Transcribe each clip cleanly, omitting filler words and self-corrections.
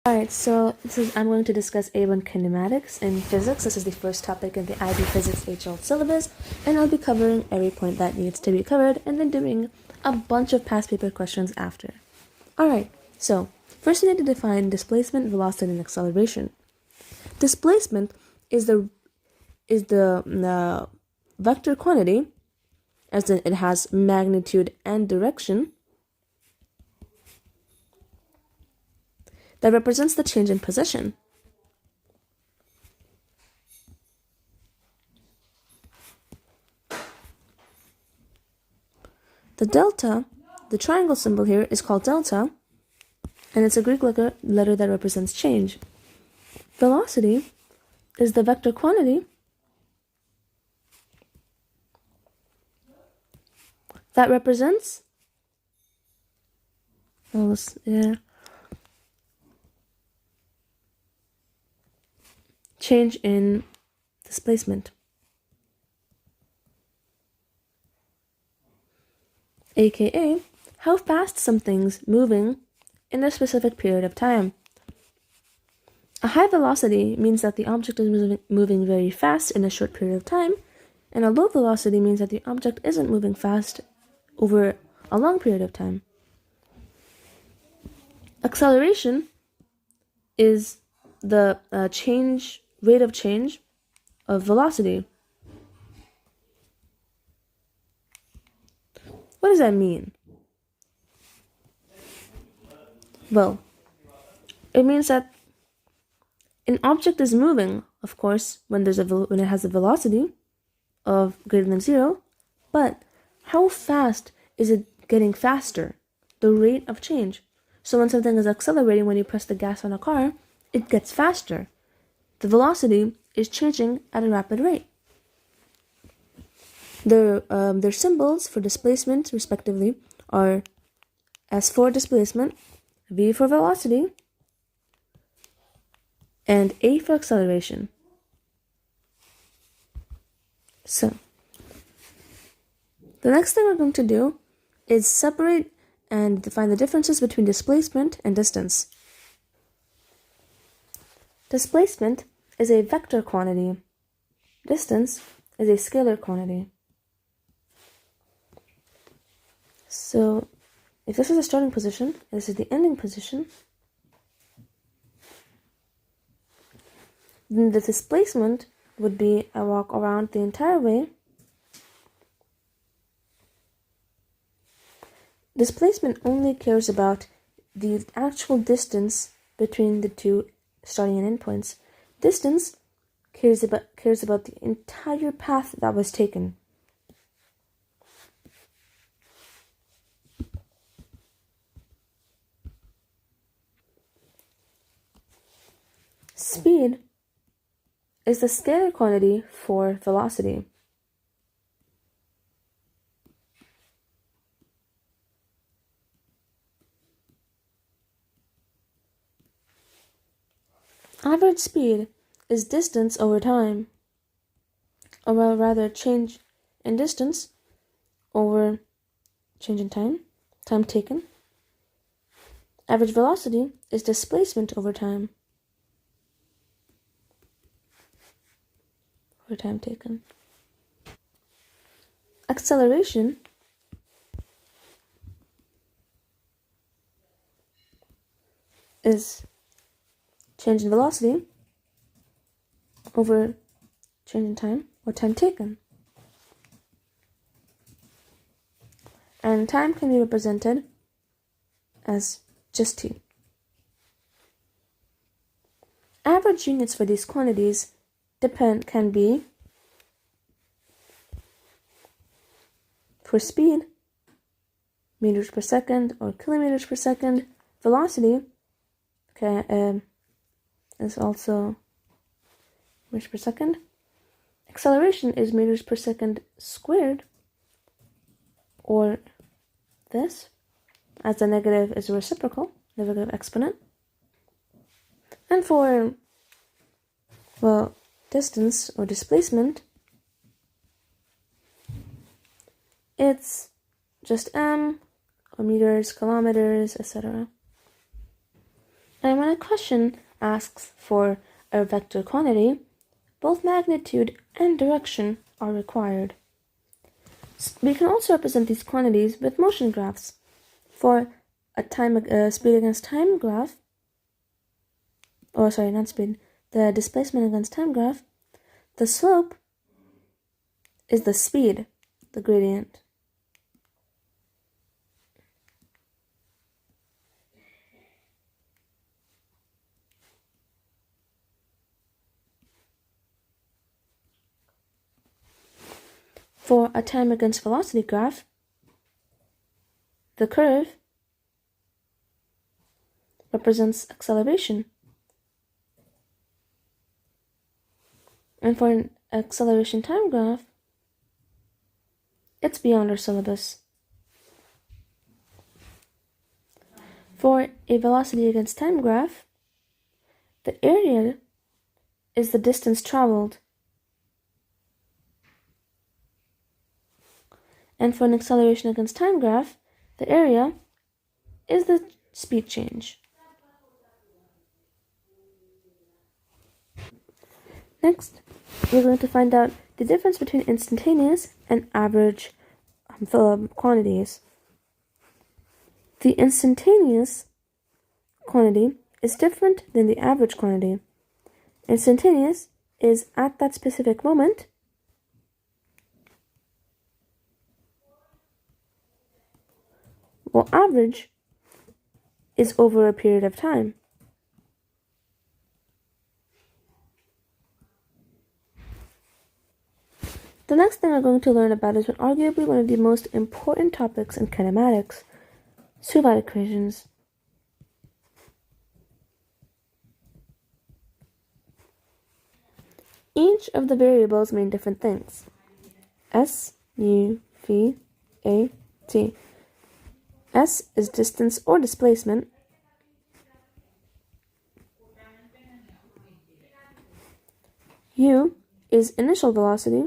Alright, so I'm going to discuss A1 kinematics in physics. This is the first topic in the IB Physics HL syllabus, and I'll be covering every point that needs to be covered and then doing a bunch of past paper questions after. Alright, so first we need to define displacement, velocity, and acceleration. Displacement is the vector quantity, as in it has magnitude and direction, that represents the change in position. The delta, the triangle symbol here, is called delta, and it's a Greek letter that represents change. Velocity is the vector quantity that represents change in displacement, aka how fast something's moving in a specific period of time. A high velocity means that the object is moving very fast in a short period of time, and a low velocity means that the object isn't moving fast over a long period of time. Acceleration is the rate of change of velocity. What does that mean? Well, it means that an object is moving, of course, when it has a velocity of greater than 0, but how fast is it getting faster? The rate of change. So when something is accelerating, when you press the gas on a car, it gets faster. The velocity is changing at a rapid rate. Their symbols for displacement, respectively, are S for displacement, V for velocity, and A for acceleration. So, the next thing we're going to do is separate and define the differences between displacement and distance. Displacement is a vector quantity. Distance is a scalar quantity. So, if this is the starting position, and this is the ending position, then the displacement would be I walk around the entire way. Displacement only cares about the actual distance between the two starting and end points. Distance cares about the entire path that was taken. Speed is the scalar quantity for velocity. Average speed is distance over time, or rather change in distance over change in time taken. Average velocity is displacement over time taken. Acceleration is change in velocity over change in time or time taken. And time can be represented as just t. Average units for these quantities can be, for speed, meters per second or kilometers per second. Velocity is also meters per second. Acceleration is meters per second squared, or this, as the negative is a reciprocal, negative exponent. And for, distance or displacement, it's just m, or meters, kilometers, etc. And when a question asks for a vector quantity, both magnitude and direction are required. We can also represent these quantities with motion graphs. For a speed against time graph, the displacement against time graph, the slope is the speed, the gradient. For a time against velocity graph, the curve represents acceleration. And for an acceleration time graph, it's beyond our syllabus. For a velocity against time graph, the area is the distance traveled. And for an acceleration against time graph, the area is the speed change. Next, we're going to find out the difference between instantaneous and average quantities. The instantaneous quantity is different than the average quantity. Instantaneous is at that specific moment, while average is over a period of time. The next thing we're going to learn about is arguably one of the most important topics in kinematics, Suvat equations. Each of the variables mean different things. S, U, V, A, T. S is distance or displacement. U is initial velocity.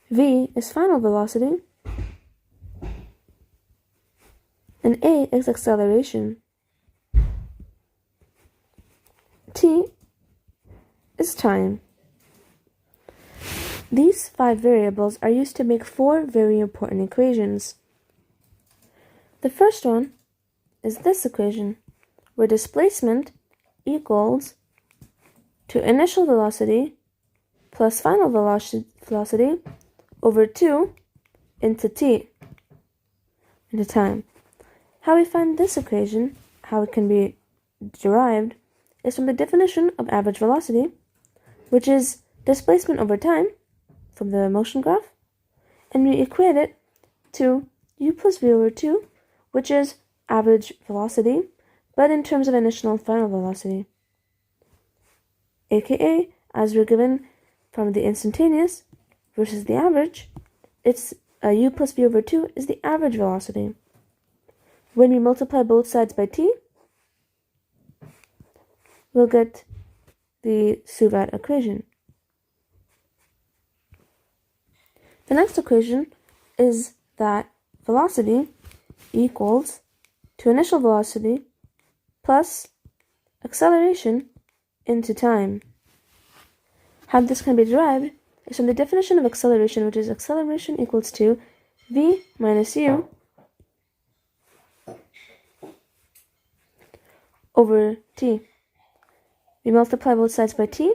V is final velocity. And A is acceleration. T is time. These 5 variables are used to make 4 very important equations. The first one is this equation, where displacement equals to initial velocity plus final velocity over 2 into t, into time. How we find this equation, how it can be derived, is from the definition of average velocity, which is displacement over time from the motion graph, and we equate it to u plus v over 2, which is average velocity, but in terms of initial and final velocity. AKA, as we're given from the instantaneous versus the average, it's u plus v over 2 is the average velocity. When we multiply both sides by t, we'll get the Suvat equation. The next equation is that velocity equals to initial velocity plus acceleration into time. How this can be derived is from the definition of acceleration, which is acceleration equals to v minus u over t. We multiply both sides by t,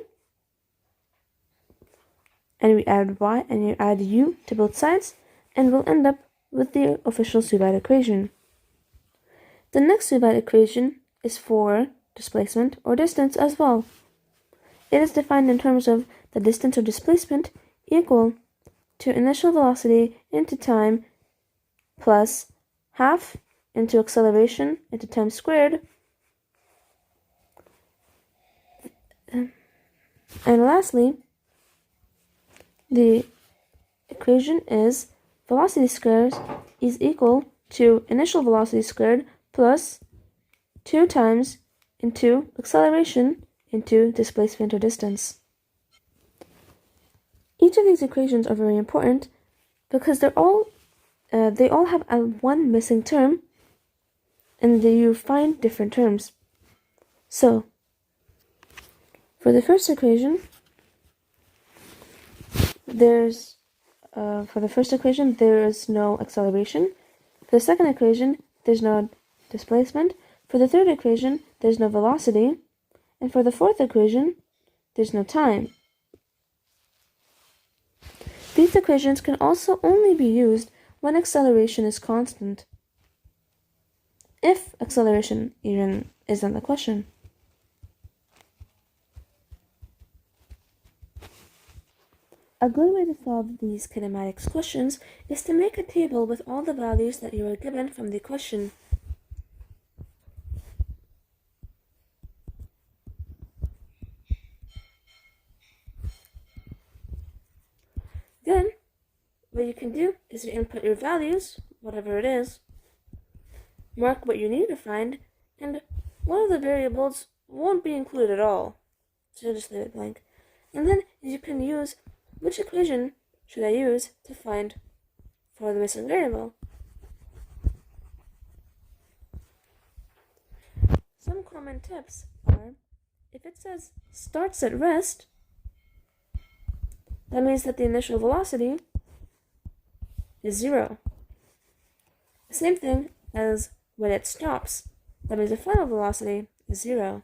and we add y and you add u to both sides, and we'll end up with the official Suvat equation. The next Suvat equation is for displacement or distance as well. It is defined in terms of the distance or displacement equal to initial velocity into time plus half into acceleration into time squared. And lastly, the equation is velocity squared is equal to initial velocity squared plus 2 times into acceleration into displacement or distance. Each of these equations are very important because they're all they all have one missing term, and then you find different terms. So, for the first equation, there is no acceleration. For the second equation, there's no displacement. For the third equation, there's no velocity. And for the fourth equation, there's no time. These equations can also only be used when acceleration is constant, if acceleration even isn't the question. A good way to solve these kinematics questions is to make a table with all the values that you are given from the question. Then, what you can do is you input your values, whatever it is, mark what you need to find, and one of the variables won't be included at all, so just leave it blank. And then you can use which equation should I use to find for the missing variable. Some common tips are, if it says starts at rest, that means that the initial velocity is 0. The same thing as when it stops, that means the final velocity is 0.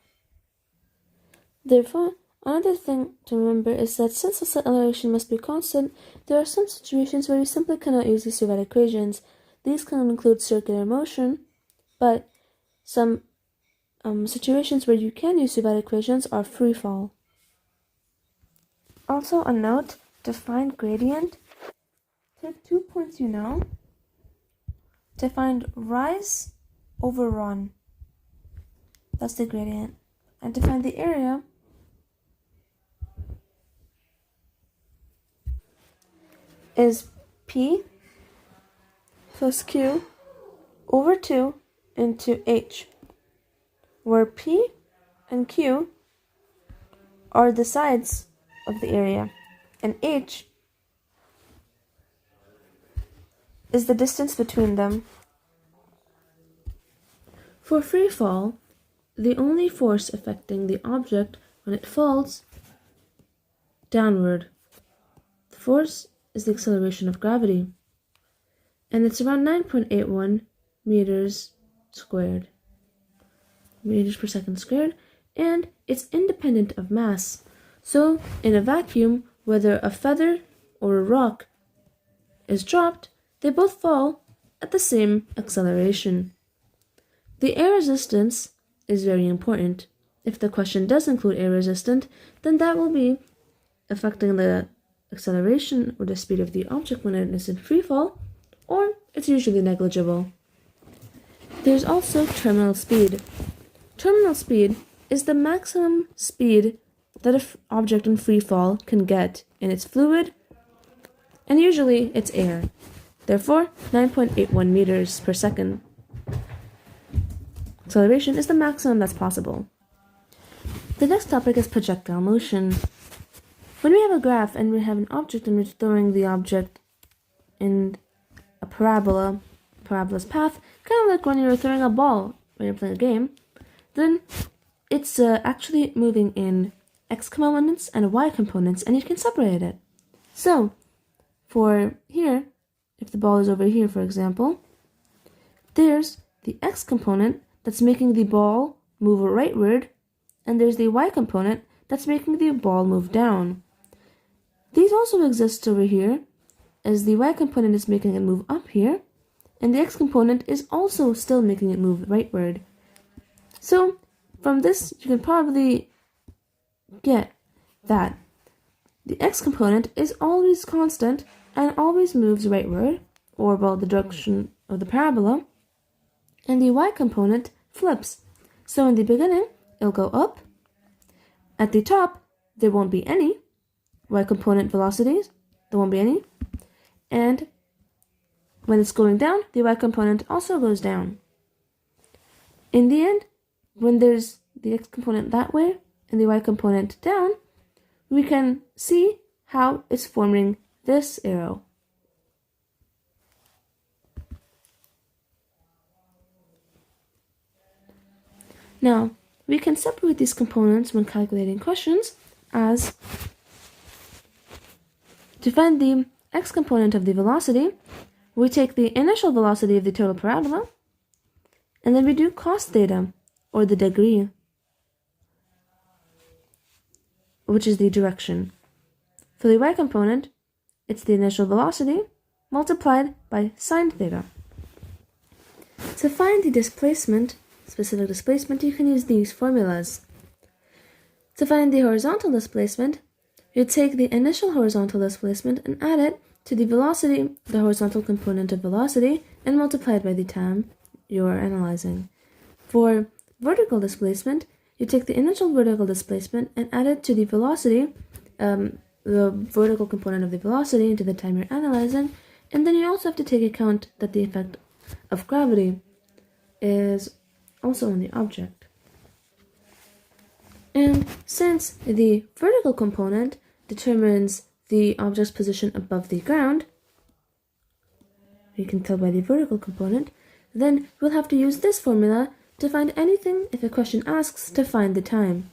Therefore, another thing to remember is that since acceleration must be constant, there are some situations where you simply cannot use these two equations. These can include circular motion, but some situations where you can use two equations are free fall. Also a note, to find gradient, take 2 points you know to find rise over run. That's the gradient. And to find the area, is P plus Q over 2 into H, where P and Q are the sides of the area, and H is the distance between them. For free fall, the only force affecting the object when it falls downward, the force is the acceleration of gravity, and it's around 9.81 meters per second squared, and it's independent of mass. So in a vacuum, whether a feather or a rock is dropped, they both fall at the same acceleration. The air resistance is very important. If the question does include air resistance, then that will be affecting the acceleration or the speed of the object when it is in free fall, or it's usually negligible. There's also terminal speed. Terminal speed is the maximum speed that an object in free fall can get in its fluid, and usually it's air. Therefore, 9.81 meters per second acceleration is the maximum that's possible. The next topic is projectile motion. When we have a graph and we have an object and we're throwing the object in a parabola's path, kind of like when you're throwing a ball when you're playing a game, then it's actually moving in x components and y components, and you can separate it. So, for here, if the ball is over here, for example, there's the x component that's making the ball move rightward, and there's the y component that's making the ball move down. These also exist over here, as the y component is making it move up here, and the x component is also still making it move rightward. So, from this, you can probably get that the x component is always constant and always moves rightward, or about the direction of the parabola, and the y component flips. So in the beginning, it'll go up. At the top, there won't be any y component velocities, there won't be any, and when it's going down, the y component also goes down. In the end, when there's the x component that way and the y component down, we can see how it's forming this arrow. Now, we can separate these components when calculating questions as to find the x component of the velocity, we take the initial velocity of the total parabola, and then we do cos theta, or the degree, which is the direction. For the y component, it's the initial velocity multiplied by sine theta. To find the displacement, specific displacement, you can use these formulas. To find the horizontal displacement, you take the initial horizontal displacement and add it to the velocity, the horizontal component of velocity, and multiply it by the time you are analyzing. For vertical displacement, you take the initial vertical displacement and add it to the velocity, the vertical component of the velocity into the time you're analyzing, and then you also have to take account that the effect of gravity is also on the object. And since the vertical component determines the object's position above the ground, you can tell by the vertical component, then we'll have to use this formula to find anything if a question asks to find the time.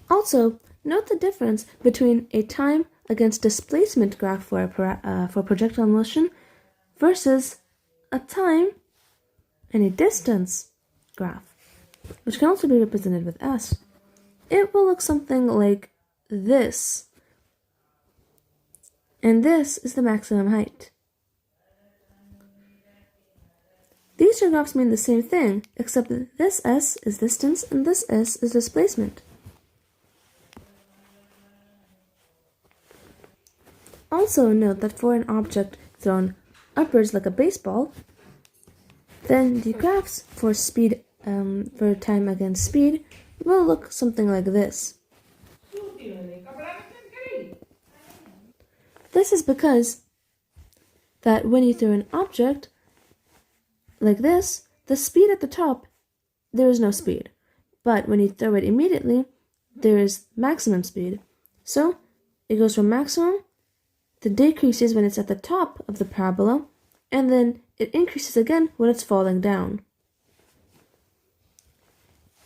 Also, note the difference between a time against displacement graph for projectile motion versus a time and a distance graph, which can also be represented with S. It will look something like this. And this is the maximum height. These two graphs mean the same thing, except that this S is distance and this S is displacement. Also note that for an object thrown upwards like a baseball, then the graphs for speed, for time against speed, will look something like this. This is because that when you throw an object like this, the speed at the top, there is no speed. But when you throw it immediately, there is maximum speed. So it goes from maximum to decreases when it's at the top of the parabola, and then it increases again when it's falling down.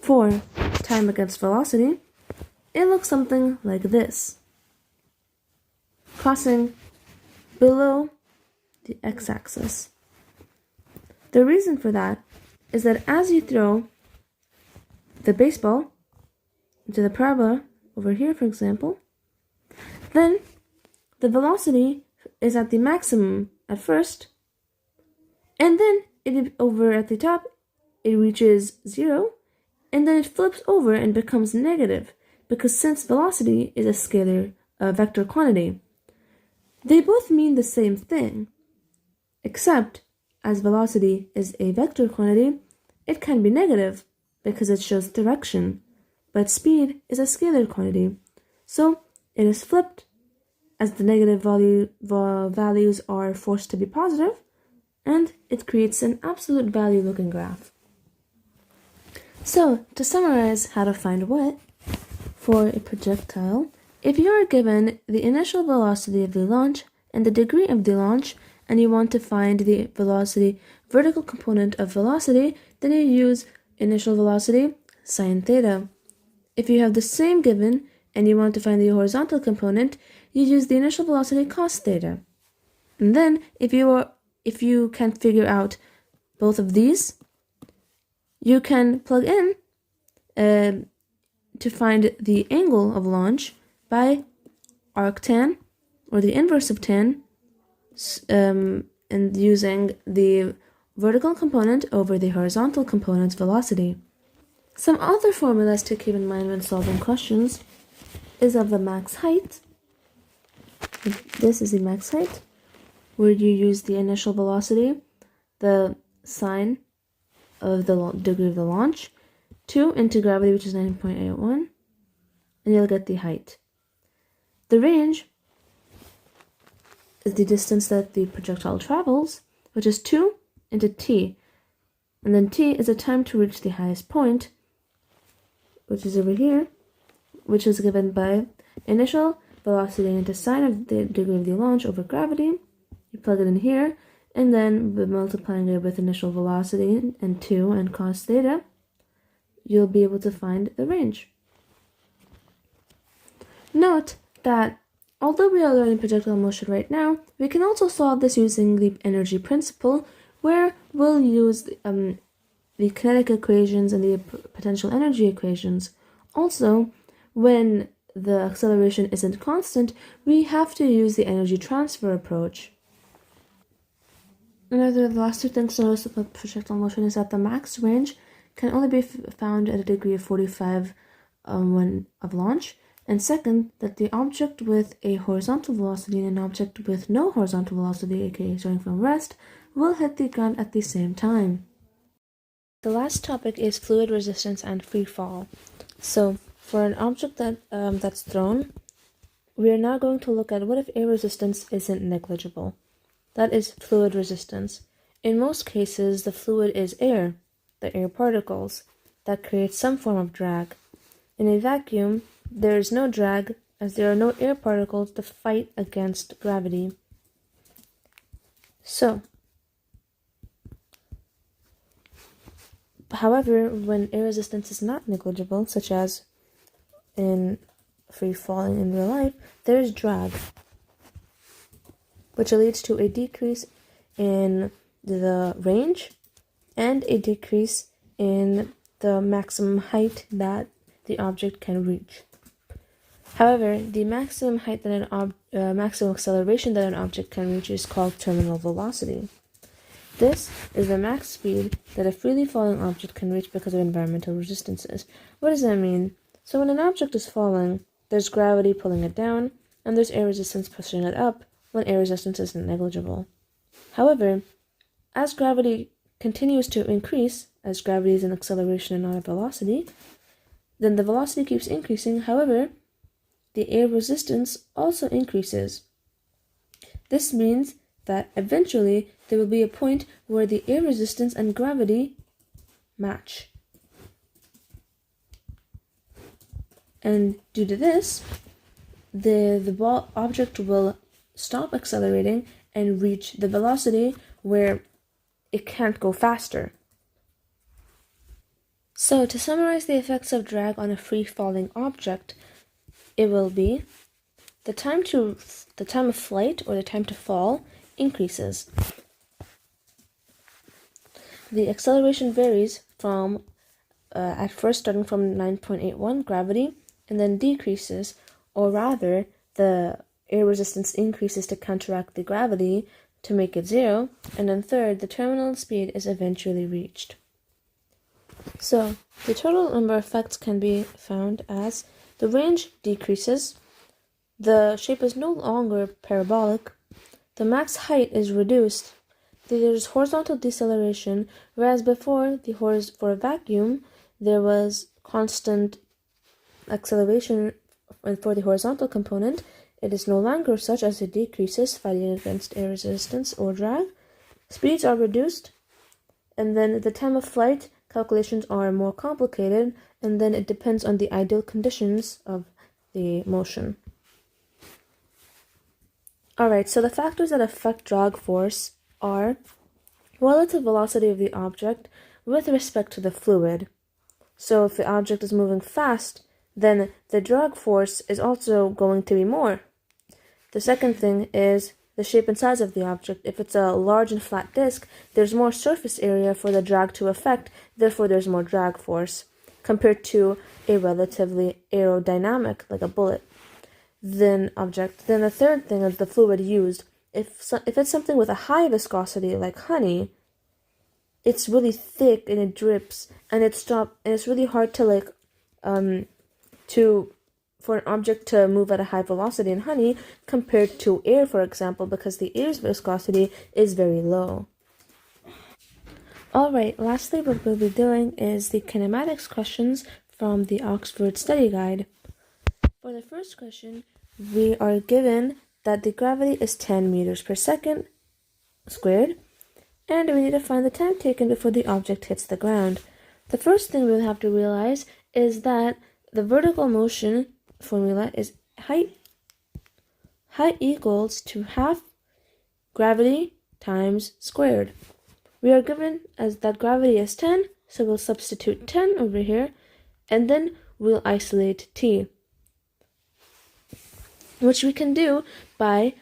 For time against velocity, it looks something like this, crossing below the x-axis. The reason for that is that as you throw the baseball into the parabola, over here for example, then the velocity is at the maximum at first, and then over at the top, it reaches 0, and then it flips over and becomes negative, because since velocity is a scalar vector quantity, they both mean the same thing, except as velocity is a vector quantity, it can be negative because it shows direction, but speed is a scalar quantity, so it is flipped as the negative values are forced to be positive, and it creates an absolute value looking graph. So, to summarize how to find what for a projectile, if you are given the initial velocity of the launch and the degree of the launch, and you want to find the velocity vertical component of velocity, then you use initial velocity sine theta. If you have the same given and you want to find the horizontal component, you use the initial velocity cos theta. And then if you can figure out both of these, you can plug in to find the angle of launch by arctan, or the inverse of tan, and using the vertical component over the horizontal component's velocity. Some other formulas to keep in mind when solving questions is of the max height. This is the max height, where you use the initial velocity, the sine of the degree of the launch, 2 into gravity, which is 9.81, and you'll get the height. The range is the distance that the projectile travels, which is 2 into t, and then t is the time to reach the highest point, which is over here, which is given by initial velocity into sine of the degree of the launch over gravity. You plug it in here, and then by multiplying it with initial velocity and 2 and cos theta, you'll be able to find the range. Note that although we are learning projectile motion right now, we can also solve this using the energy principle, where we'll use the kinetic equations and the potential energy equations. Also, when the acceleration isn't constant, we have to use the energy transfer approach. Another the last two things to notice about projectile motion is that the max range can only be found at a degree of 45 when of launch. And second, that the object with a horizontal velocity and an object with no horizontal velocity, aka starting from rest, will hit the ground at the same time. The last topic is fluid resistance and free fall. So, for an object that's thrown, we are now going to look at what if air resistance isn't negligible. That is fluid resistance. In most cases, the fluid is air, the air particles, that create some form of drag. In a vacuum, there is no drag as there are no air particles to fight against gravity. So, however, when air resistance is not negligible, such as in free falling in real life, there is drag, which leads to a decrease in the range and a decrease in the maximum height that the object can reach. However, the maximum height that maximum acceleration that an object can reach is called terminal velocity. This is the max speed that a freely falling object can reach because of environmental resistances. What does that mean? So when an object is falling, there's gravity pulling it down, and there's air resistance pushing it up when air resistance isn't negligible. However, as gravity continues to increase, as gravity is an acceleration and not a velocity, then the velocity keeps increasing. However, the air resistance also increases. This means that eventually there will be a point where the air resistance and gravity match. And due to this, the object will stop accelerating and reach the velocity where it can't go faster. So to summarize the effects of drag on a free-falling object, it will be the time of flight or the time to fall increases. The acceleration varies from at first starting from 9.81 gravity and then decreases, or rather the air resistance increases to counteract the gravity to make it 0, and then third, the terminal speed is eventually reached. So the total number of effects can be found as the range decreases, the shape is no longer parabolic, the max height is reduced, there's horizontal deceleration, whereas before, for a vacuum, there was constant acceleration for the horizontal component. It is no longer such as it decreases, fighting against air resistance or drag. Speeds are reduced, and then the time of flight calculations are more complicated, and then it depends on the ideal conditions of the motion. Alright, so the factors that affect drag force are relative velocity of the object with respect to the fluid. So if the object is moving fast, then the drag force is also going to be more. The second thing is the shape and size of the object. If it's a large and flat disk, there's more surface area for the drag to affect, therefore there's more drag force, compared to a relatively aerodynamic, like a bullet, object. Then the third thing is the fluid used. If it's something with a high viscosity, like honey, it's really thick and it drips, and it's really hard to for an object to move at a high velocity in honey compared to air, for example, because the air's viscosity is very low. Alright, lastly what we'll be doing is the kinematics questions from the Oxford Study Guide. For the first question, we are given that the gravity is 10 meters per second squared, and we need to find the time taken before the object hits the ground. The first thing we'll have to realize is that the vertical motion formula is height equals to half gravity times squared. We are given as that gravity is 10, So we'll substitute 10 over here, and then we'll isolate t, which we can do by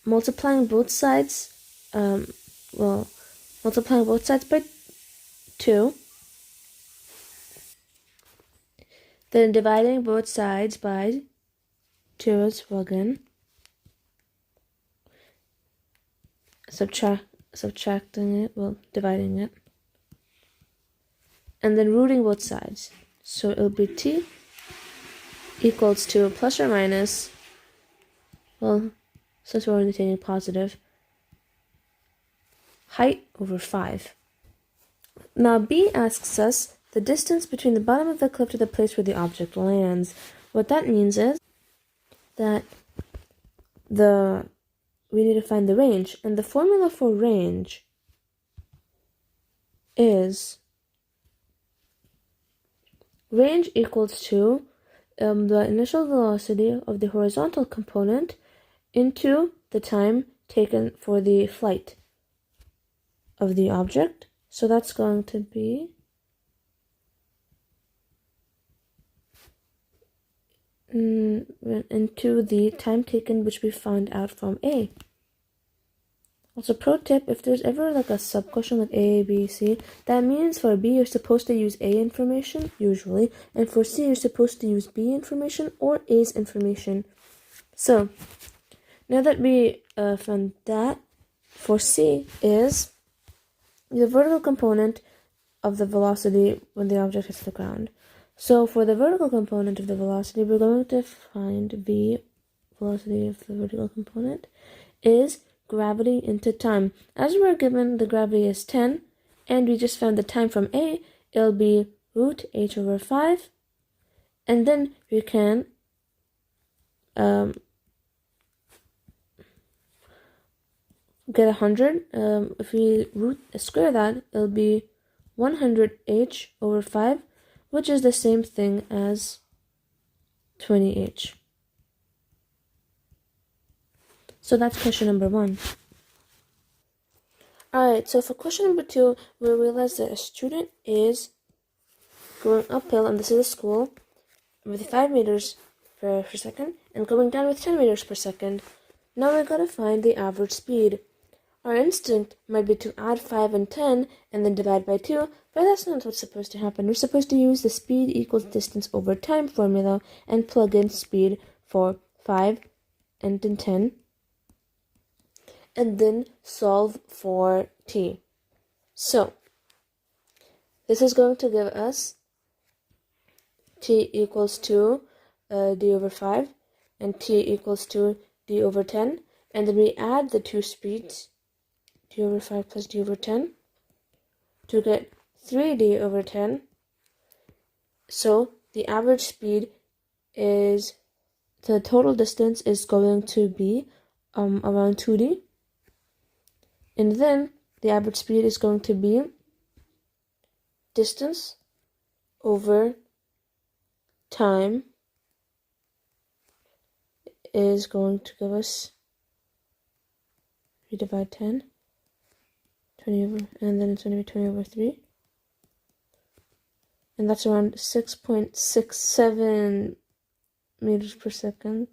multiplying both sides, multiplying both sides by 2, then dividing both sides by 2 as well again, subtracting it, dividing it, and then rooting both sides. So it'll be t equals to plus or minus, since we're only taking positive, height over 5. Now B asks us the distance between the bottom of the cliff to the place where the object lands. What that means is that we need to find the range, and the formula for range is range equals to the initial velocity of the horizontal component into the time taken for the flight of the object. So that's going to be into the time taken, which we found out from A. Also, pro tip, if there's ever like a sub-question like A, B, C, that means for B you're supposed to use A information, usually, and for C you're supposed to use B information or A's information. So, now that we found that, for C is the vertical component of the velocity when the object hits the ground. So for the vertical component of the velocity, we're going to find V, velocity of the vertical component, is gravity into time. As we're given the gravity is 10, and we just found the time from A, it'll be root h over 5, and then we can get 100. If we square that, it'll be 100h over 5, which is the same thing as 20h. So that's question number 1. Alright, so for question number 2, we realize that a student is going uphill, and this is a school, with 5 meters per second, and going down with 10 meters per second. Now we're going to find the average speed. Our instinct might be to add 5 and 10 and then divide by 2, but that's not what's supposed to happen. We're supposed to use the speed equals distance over time formula and plug in speed for 5 and then 10, and then solve for t. So, this is going to give us t equals to d over 5 and t equals to d over 10, and then we add the two speeds, d over 5 plus d over 10, to get 3d over 10. So the average speed is, the total distance is going to be around 2d, and then the average speed is going to be distance over time is going to give us, we divide 10, 20 over, and then it's going to be 20 over 3. And that's around 6.67 meters per second.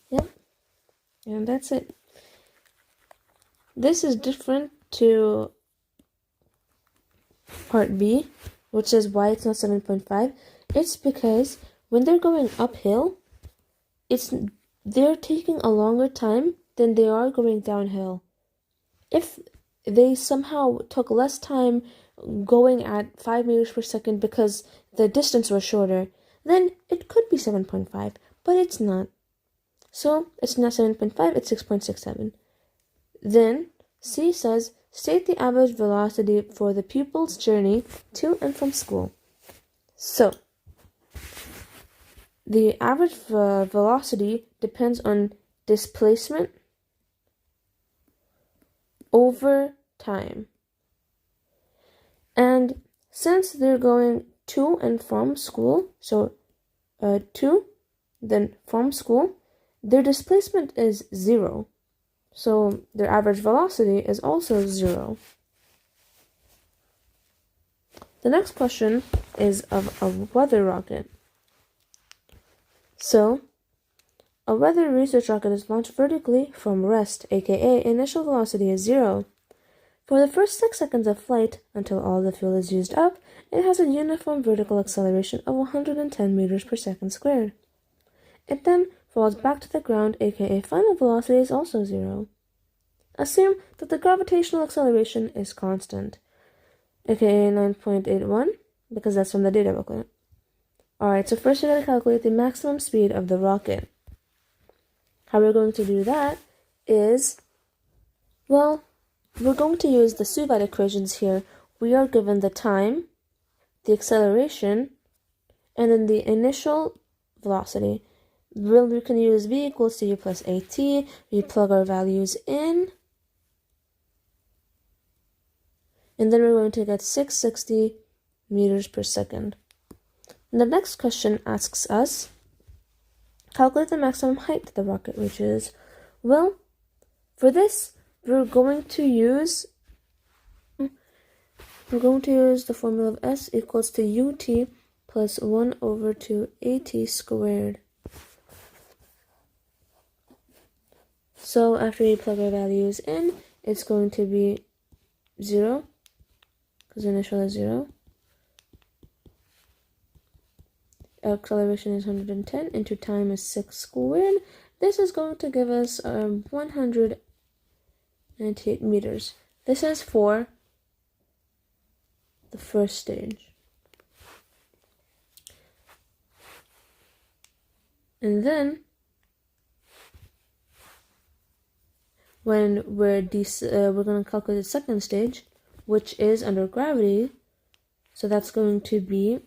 Yep. And that's it. This is different to part B, which is why it's not 7.5. It's because when they're going uphill, they're taking a longer time than they are going downhill. If they somehow took less time going at 5 meters per second because the distance was shorter, then it could be 7.5, but it's not. So it's not 7.5, it's 6.67. Then C says, state the average velocity for the pupil's journey to and from school. So the average velocity depends on displacement over time. And since they're going to and from school, so to, then from school, their displacement is 0. So their average velocity is also 0. The next question is of a weather rocket. So, a weather research rocket is launched vertically from rest, aka initial velocity is 0. For the first 6 seconds of flight, until all the fuel is used up, it has a uniform vertical acceleration of 110 meters per second squared. It then falls back to the ground, aka final velocity is also 0. Assume that the gravitational acceleration is constant, aka 9.81, because that's from the data booklet. Alright, so first we gotta calculate the maximum speed of the rocket. How we're going to do that is, well, we're going to use the Suvat equations here. We are given the time, the acceleration, and then the initial velocity. We can use v equals to u plus at. We plug our values in, and then we're going to get 660 meters per second. And the next question asks us, calculate the maximum height the rocket reaches. Well, for this, we're going to use the formula of S equals to ut plus 1 over 2 at squared. So after we plug our values in, it's going to be 0, because initial is 0. Acceleration is 110 into time is 6 squared. This is going to give us 198 meters. This is for the first stage. And then when we're going to calculate the second stage, which is under gravity. So that's going to be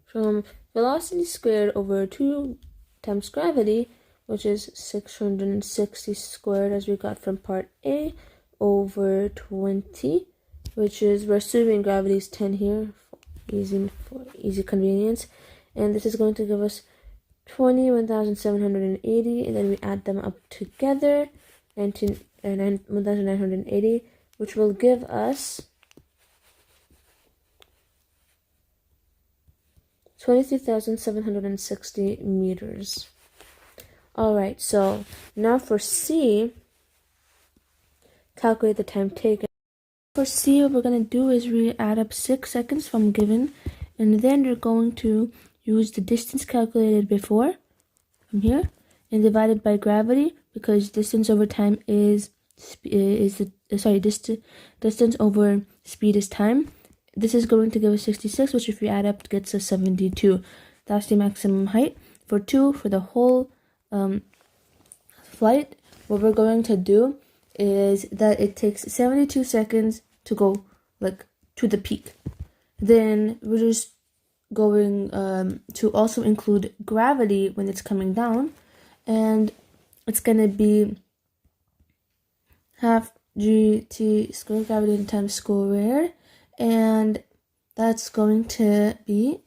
from velocity squared over 2 times gravity, which is 660 squared as we got from part A, over 20, which is, we're assuming gravity is 10 here for easy convenience, and this is going to give us 21,780, and then we add them up together, 1,980, which will give us 23,760 meters. Alright, so now for C, calculate the time taken. For C, what we're going to do is we add up 6 seconds from given, and then we're going to use the distance calculated before, from here, and divided by gravity, because distance over time is distance over speed is time. This is going to give us 66, which if we add up gets us 72. That's the maximum height. For 2, for the whole flight, what we're going to do is that it takes 72 seconds to go to the peak. Then we're just going to also include gravity when it's coming down, and it's going to be half gt squared gravity times squared, and that's going to be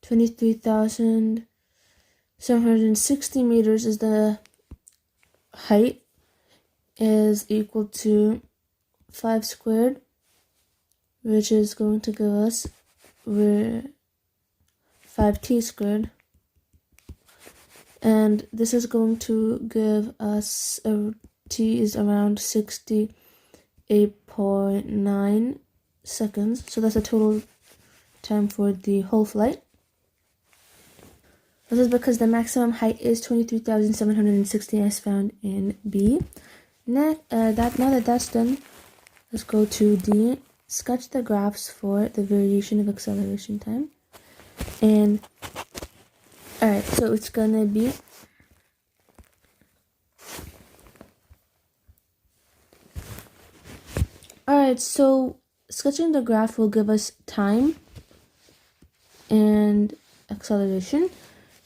23,760 meters is the height, is equal to 5 squared, which is going to give us 5t squared, and this is going to give us t is around 68.9 seconds. So that's the total time for the whole flight. This is because the maximum height is 23,760 as found in B. Now that that's done, let's go to D. Sketch the graphs for the variation of acceleration time. And alright, so it's gonna be alright, so sketching the graph will give us time and acceleration.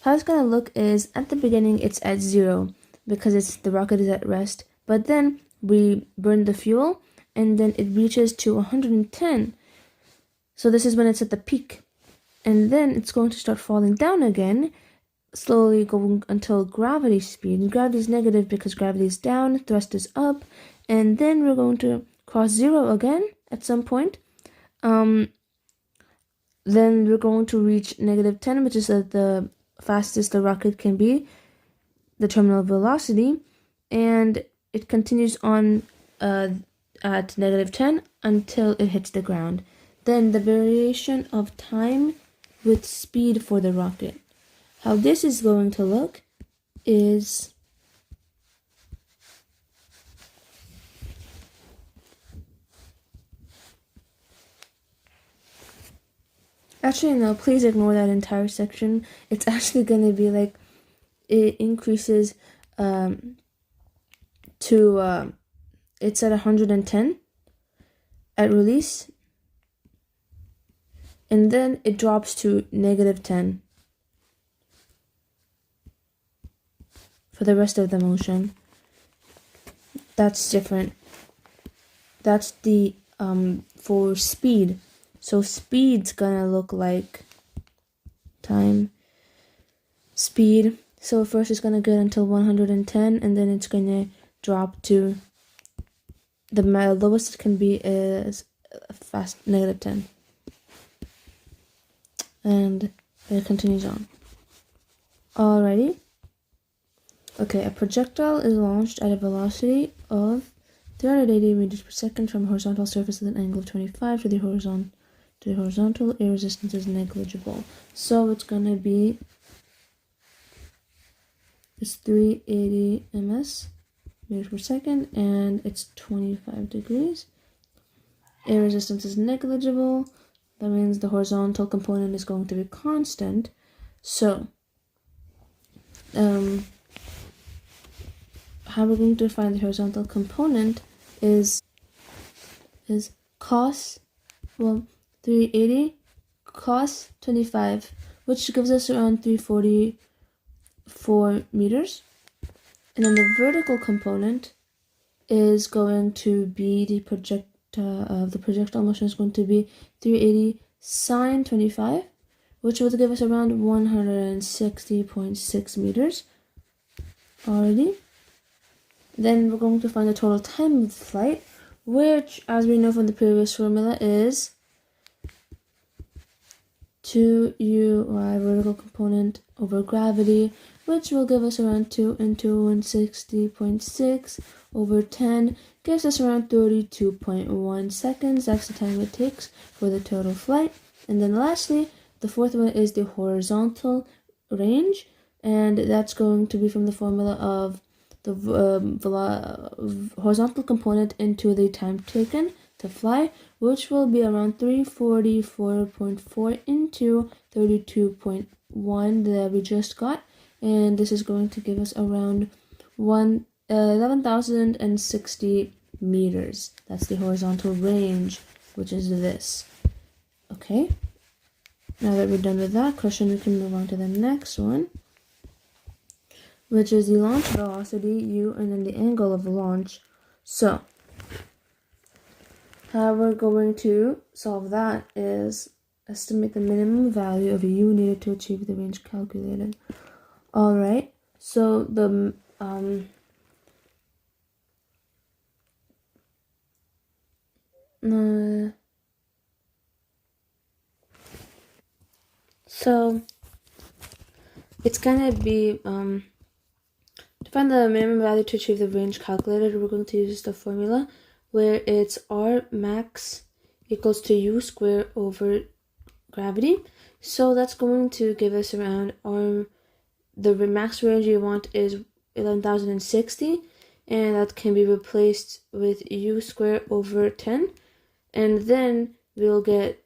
How it's gonna look is, at the beginning it's at 0 because the rocket is at rest, but then we burn the fuel and then it reaches to 110. So this is when it's at the peak. and then it's going to start falling down again, slowly going until gravity speed. And gravity is negative because gravity is down, thrust is up, and then we're going to cross 0 again at some point. Then we're going to reach -10, which is the fastest the rocket can be, the terminal velocity, and it continues on at -10 until it hits the ground. Then the variation of time with speed for the rocket. How this is going to look is actually, no, please ignore that entire section. It's actually going to be like it increases to it's at 110 at release, and then it drops to -10 for the rest of the motion. That's different. That's the for speed. So speed's gonna look like time, speed. So first it's gonna get until 110, and then it's gonna drop to the lowest it can be is fast -10, and it continues on. Alrighty. Okay, a projectile is launched at a velocity of 380 meters per second from a horizontal surface at an angle of 25 to the horizontal. Air resistance is negligible. So it's gonna be it's 380 ms meters per second, and it's 25 degrees. Air resistance is negligible. That means the horizontal component is going to be constant. So how we're going to find the horizontal component is cos 380 cos 25, which gives us around 344 meters. And then the vertical component is going to be the projectile motion is going to be 380 sine 25, which will give us around 160.6 meters already. Then we're going to find the total time of flight, which, as we know from the previous formula, is 2uy vertical component over gravity, which will give us around 2 into 160.6 over 10, gives us around 32.1 seconds. That's the time it takes for the total flight. And then lastly, the fourth one is the horizontal range, and that's going to be from the formula of the horizontal component into the time taken to fly, which will be around 344.4 into 32.1 that we just got, and this is going to give us around 11,060 meters. That's the horizontal range, which is this. Okay, now that we're done with that question, we can move on to the next one, which is the launch velocity, u, and then the angle of launch. So how we're going to solve that is estimate the minimum value of u needed to achieve the range calculated. Alright, so the so it's gonna be to find the minimum value to achieve the range calculated, we're going to use the formula where it's r max equals to u squared over gravity. So that's going to give us around the max range you want is 11,060, and that can be replaced with u squared over 10, and then we'll get,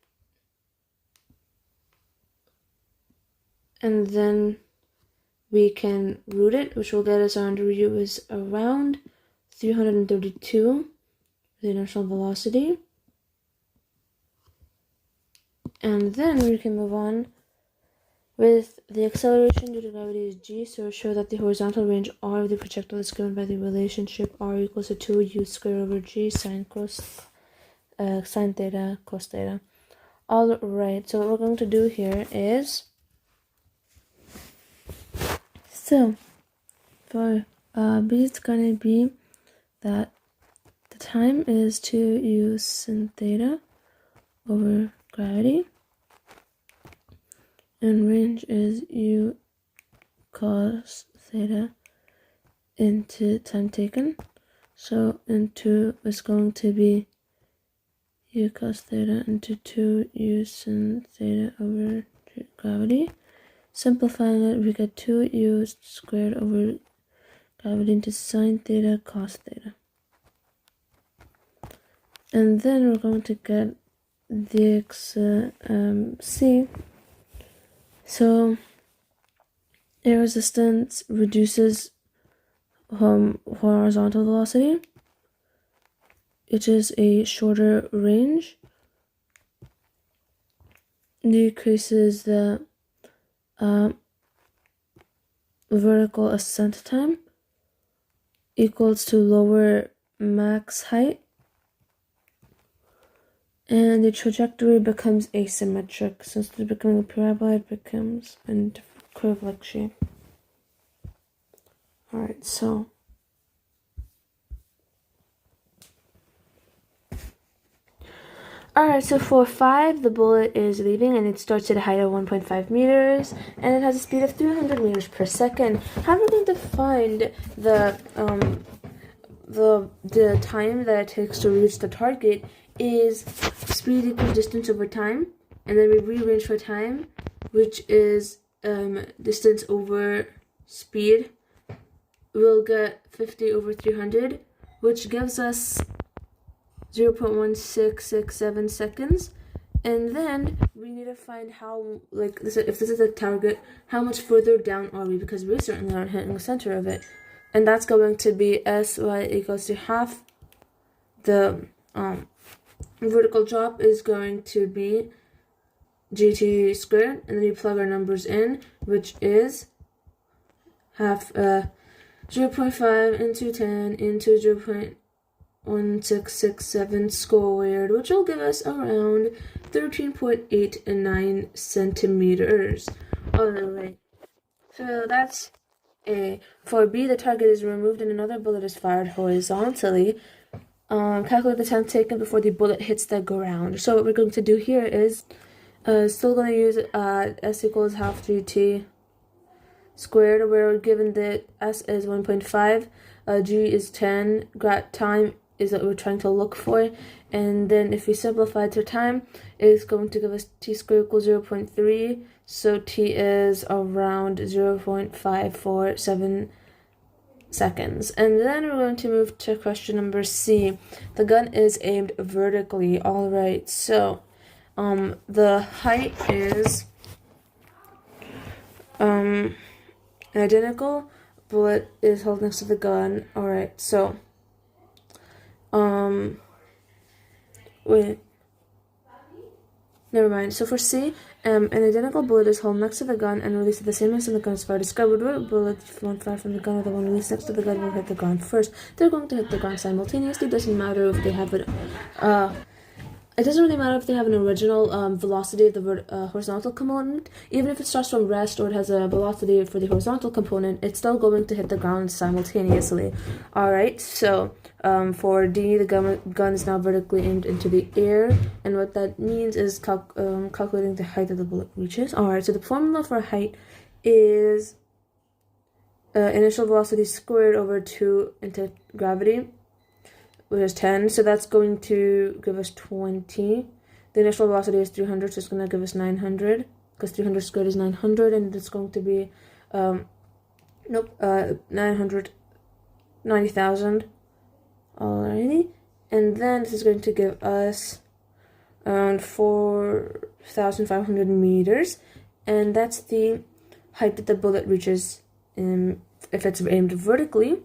and then we can root it, which will get us around u is around 332, the inertial velocity. And then we can move on with the acceleration due to gravity is g, so show that the horizontal range r of the projectile is given by the relationship r equals to 2u squared over g sine theta cos theta. All right, so what we're going to do here is, so for B, it's going to be that the time is 2u sin theta over gravity, and range is u cos theta into time taken. So into is going to be u cos theta into 2u sin theta over gravity. Simplifying it, we get 2u squared over gravity into sine theta cos theta. And then we're going to get the C. So air resistance reduces horizontal velocity, which is a shorter range, decreases the vertical ascent time, equals to lower max height, and the trajectory becomes asymmetric. So instead of becoming a parabola, it becomes a curve-like shape. Alright, so for 5, the bullet is leaving and it starts at a height of 1.5 meters and it has a speed of 300 meters per second. How are we going to find the time that it takes to reach the target is speed equals distance over time, and then we rearrange for time, which is distance over speed. We'll get 50 over 300, which gives us 0.1667 seconds. And then we need to find how, if this is a target, how much further down are we, because we certainly aren't hitting the center of it. And that's going to be Sy equals to half the vertical drop is going to be gt squared, and then we plug our numbers in, which is half 0.5 into 10 into 0.1667 squared, which will give us around 13.89 centimeters. Alright, so that's A. For B, the target is removed and another bullet is fired horizontally. Calculate the time taken before the bullet hits the ground. So what we're going to do here is still going to use S equals half gt squared, where we're given that S is 1.5, G is 10, time is what we're trying to look for, and then if we simplify to time, it's going to give us t squared equals 0.3, so t is around 0.547 seconds. And then we're going to move to question number C. The gun is aimed vertically. Alright, so the height is an identical bullet is held next to the gun. Alright, so wait, never mind. So for C, an identical bullet is held next to the gun and released at the same instant the gun is fired. Describe what bullet one fired from the gun or the one released next to the gun will hit the ground first. They're going to hit the ground simultaneously. It doesn't matter if they have it doesn't really matter if they have an original velocity of the horizontal component. Even if it starts from rest or it has a velocity for the horizontal component, it's still going to hit the ground simultaneously. Alright, so for D, the gun is now vertically aimed into the air, and what that means is calculating the height that the bullet reaches. Alright, so the formula for height is initial velocity squared over 2 into gravity, which is 10, so that's going to give us 20. The initial velocity is 300, so it's going to give us 900, because 300 squared is 900, and it's going to be, 990,000. Alrighty, and then this is going to give us around 4,500 meters, and that's the height that the bullet reaches if it's aimed vertically.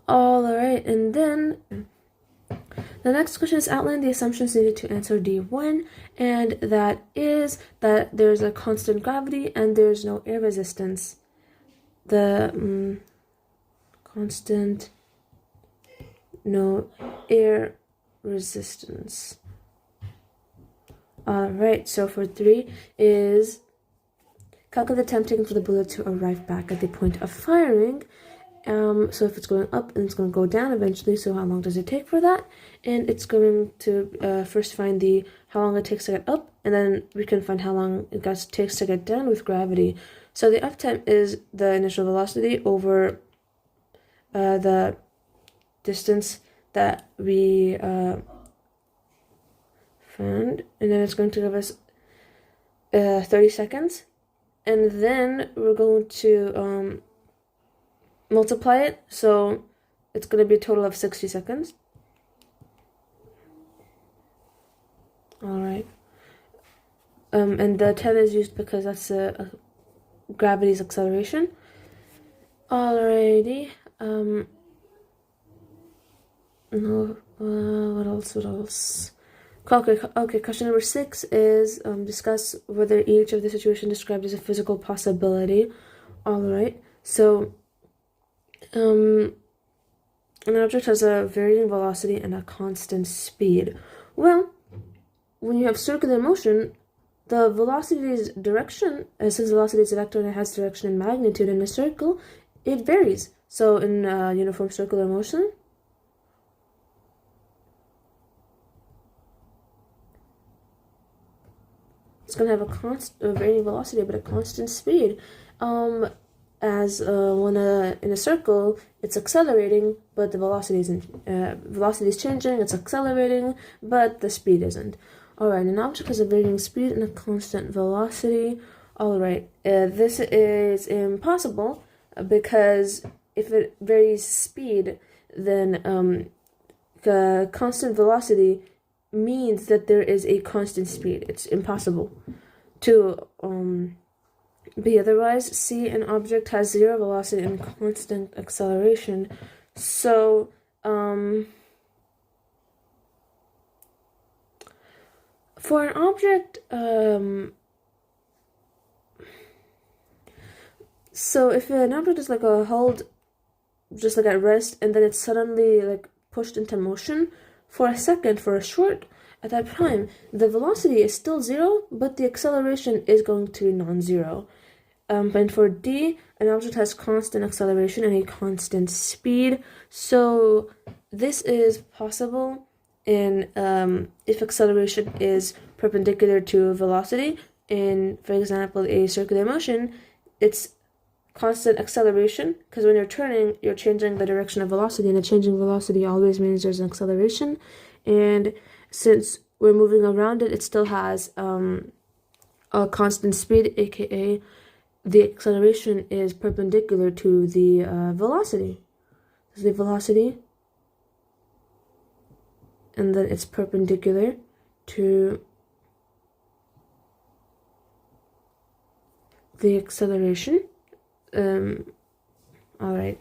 Alright, and then the next question is outline the assumptions needed to answer D1, and that is that there's a constant gravity and there's no air resistance. The constant no air resistance. Alright, so for 3 is calculate the time taken for the bullet to arrive back at the point of firing. So if it's going up and it's going to go down eventually, so how long does it take for that? And it's going to first find how long it takes to get up, and then we can find how long it takes to get down with gravity. So the uptime is the initial velocity over the distance that we found, and then it's going to give us 30 seconds, and then we're going to multiply it, so it's going to be a total of 60 seconds. Alright. And the 10 is used because that's gravity's acceleration. Alrighty. No, what else? Okay, question number 6 is discuss whether each of the situations described is a physical possibility. Alright, so an object has a varying velocity and a constant speed. Well, when you have circular motion, the velocity's direction, since velocity is a vector and it has direction and magnitude in a circle, it varies. So in uniform circular motion, it's going to have a varying velocity but a constant speed. As when in a circle, it's accelerating, but the velocity isn't. Velocity is changing, it's accelerating, but the speed isn't. Alright, an object has a varying speed and a constant velocity. Alright, this is impossible because if it varies speed, then the constant velocity means that there is a constant speed. It's impossible to be otherwise. C, an object has zero velocity and constant acceleration. So for an object, so if an object is like held just like at rest and then it's suddenly like pushed into motion for a second, for a short at that time, the velocity is still 0, but the acceleration is going to be non-zero. And for D, an object has constant acceleration and a constant speed. So this is possible in if acceleration is perpendicular to velocity. In, for example, a circular motion, it's constant acceleration, because when you're turning, you're changing the direction of velocity, and a changing velocity always means there's an acceleration. And since we're moving around it, it still has a constant speed, aka the acceleration is perpendicular to the velocity. This is the velocity, and then it's perpendicular to the acceleration. Alright,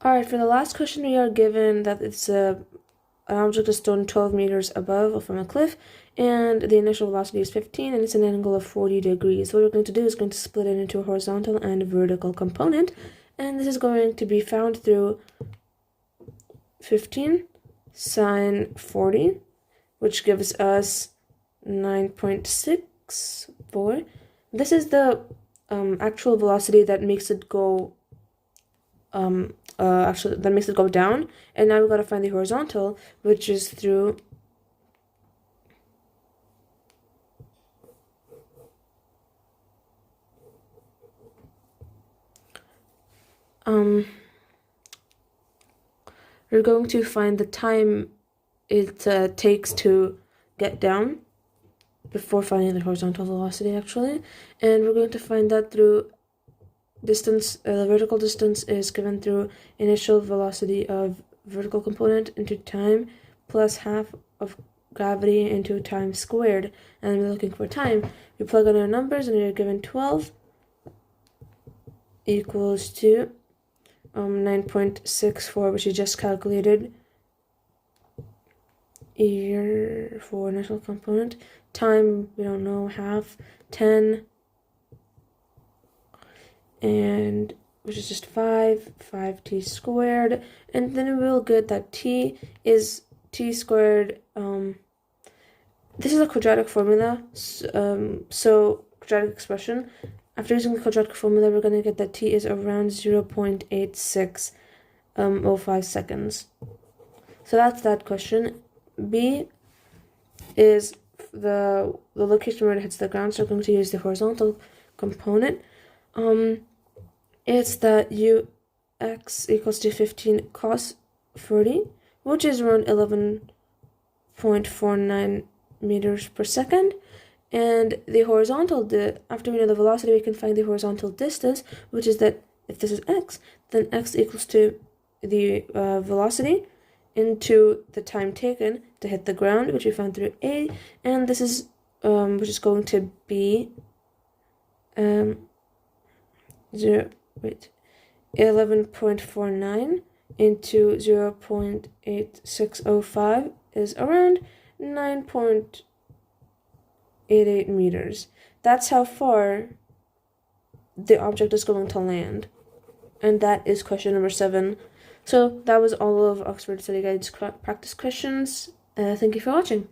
for the last question, we are given that it's an object is thrown 12 meters above from a cliff, and the initial velocity is 15, and it's an angle of 40 degrees. What we're going to do is going to split it into a horizontal and a vertical component, and this is going to be found through 15 sine 40, which gives us 9.64. This is the actual velocity that makes it go that makes it go down. And now we've got to find the horizontal, which is through we're going to find the time it takes to get down before finding the horizontal velocity, actually. And we're going to find that through distance. The vertical distance is given through initial velocity of vertical component into time plus half of gravity into time squared. And we're looking for time. We plug in our numbers and we are given 12 equals to 9.64, which we just calculated here for initial component. Time, we don't know, half, 10, and which is just 5t squared, and then we'll get that t is t squared this is a quadratic formula, so quadratic expression. After using the quadratic formula, we're going to get that t is around 0.8605 seconds. So that's that question. B is the location where it hits the ground, so I'm going to use the horizontal component. It's that ux equals to 15 cos 40, which is around 11.49 meters per second. And the horizontal, after we know the velocity, we can find the horizontal distance, which is that if this is x, then x equals to the velocity into the time taken to hit the ground, which we found through A, and this is which is going to be 11.49 into 0.8605 is around 9.88 meters. That's how far the object is going to land. And that is question number 7. So that was all of Oxford Study Guide's practice questions. Thank you for watching.